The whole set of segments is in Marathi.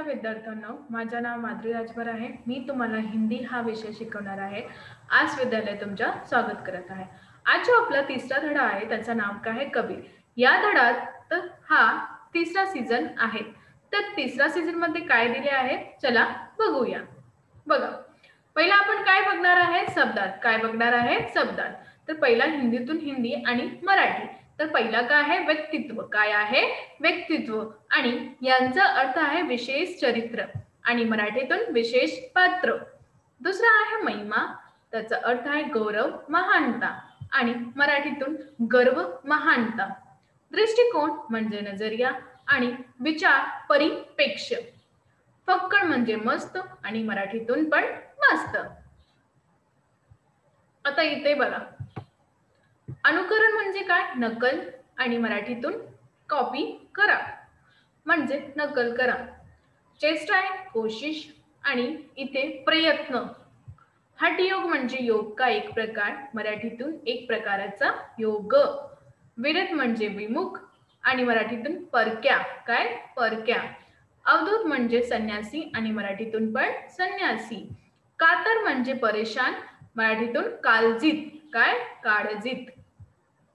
विद्यार्थ्यांनो, माझे नाव माधुरी राजभर आहे. मी तुम्हाला हिंदी हा विषय शिकवणार आहे. आज विद्यालय तुमच्या स्वागत करत आहे. आज जो आपला तिसरा धडा आहे त्याचं नाव काय आहे? कबीर. या धड्यात हा तिसरा सीझन आहे. तर तिसरा सीझन मध्ये काय दिले आहे चला बघूया. बघा, पहिला आपण काय बघणार आहे? शब्दार्थ. काय बघणार आहे? शब्दार्थ. तर पहिला हिंदीतून हिंदी आणि मराठी. तर पहिला काय आहे? व्यक्तित्व. काय आहे? व्यक्तित्व. आणि यांचा अर्थ आहे विशेष चरित्र आणि मराठीतून विशेष पात्र. दुसरा आहे महिमा. त्याचा अर्थ आहे गौरव, महानता आणि मराठीतून गर्व, महानता. दृष्टिकोन म्हणजे नजरिया आणि विचार, परिप्रेक्ष्य. फक्कड म्हणजे मस्त आणि मराठीतून पण मस्त. आता इथे बघा, अनुकरण म्हणजे काय? नकल आणि मराठीतून कॉपी करा म्हणजे नकल करा. चेष्टा आहे कोशिश आणि इथे प्रयत्न. हठयोग म्हणजे योग का एक प्रकार, मराठीतून एक प्रकाराचा योग. विरत म्हणजे विमुख आणि मराठीतून परक्या. काय? परक्या. अवधूत म्हणजे संन्यासी आणि मराठीतून पण संन्यासी. कातर म्हणजे परेशान, मराठीतून काळजीत. काय? काळजीत.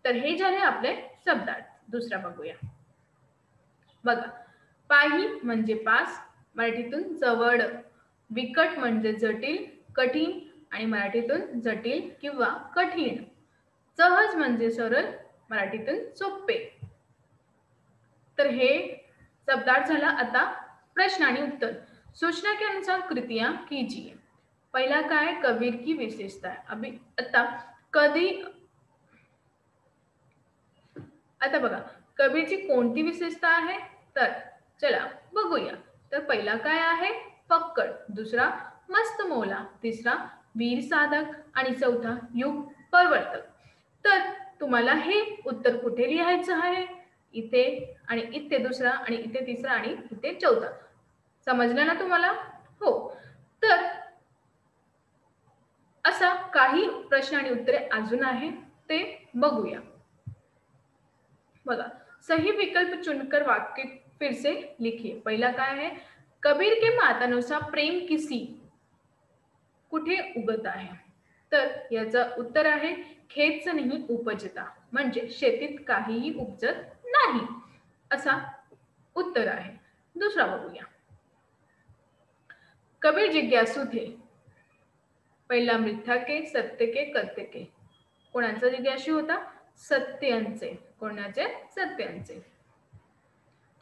तर हे झाले आपले शब्दार्थ. दुसरा बघूया. बघा, पाही म्हणजे पास, मराठीतून जवळ. विकट म्हणजे जटिल, कठीण आणि मराठीतून जटिल किंवा कठीण. सहज म्हणजे सरळ, मराठीतून सोपे. तर हे शब्दार्थ झाला. आता प्रश्न आणि उत्तर. सूचना के अनुसार कृतियां कीजिए. पहिला काय? कबीर की विशेषता. अभी आता बघा, कबीरची कोणती विशेषता आहे? तर चला बघूया. तर पहिला काय आहे? फक्कड. दुसरा मस्त मौला. तिसरा वीर साधक आणि चौथा युग परिवर्तक. तर तुम्हाला हे उत्तर कुठे लिहायचं आहे? इथे आणि इथे दुसरा आणि इथे तिसरा आणि इथे चौथा. समजलं ना तुम्हाला? हो. तर असा काही प्रश्न आणि उत्तरे अजून आहे, ते बघूया. बघा, सही विकल्प चुनकर वाक्य फिर से लिखिए. पहिला काय आहे? कबीर के मतानुसार प्रेम किसी कुठे उगत आहे? तर याचं उत्तर आहे खेच नाही उपजता, म्हणजे शेतीत काहीही उपजत नाही असा उत्तर आहे. दुसरा बघूया. कबीर जिज्ञासू थे. पहिला मिथ्या के, सत्य के, करते के. कोणाचा जिज्ञासू होता? सत्यांचे. कोणाचे? सत्यांचे.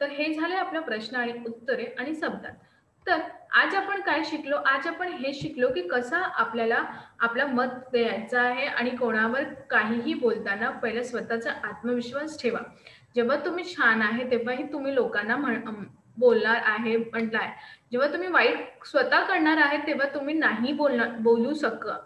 तर हे झाले आपला प्रश्न आणि उत्तरे आणि शब्दार्थ. तर आज आपण काय शिकलो? आज आपण हे शिकलो की कसा आपल्याला आपला मत द्यायचा आहे आणि कोणावर काहीही बोलताना पहिला स्वतःचा आत्मविश्वास ठेवा. जेव्हा तुम्ही छान आहे तेव्हाही तुम्ही लोकांना बोलणार आहे म्हटलं आहे. जेव्हा तुम्ही वाईट स्वतः करणार आहे तेव्हा तुम्ही नाही बोलू शकता.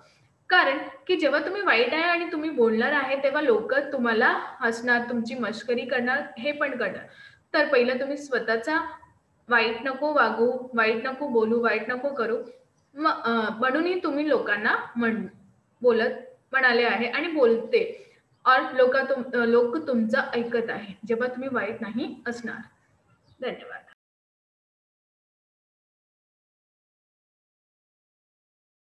कारण की जेव्हा तुम्ही वाईट आहे आणि तुम्ही बोलणार आहे तेव्हा लोक तुम्हाला हसणार, तुमची मस्करी करणार, हे पण करणार. तर पहिलं तुम्ही स्वतःचा वाईट नको वागू, वाईट नको बोलू, वाईट नको करू म्हणूनही तुम्ही लोकांना म्हणाले आहे आणि बोलते और लोक तुमचं ऐकत आहे जेव्हा तुम्ही वाईट नाही असणार. धन्यवाद.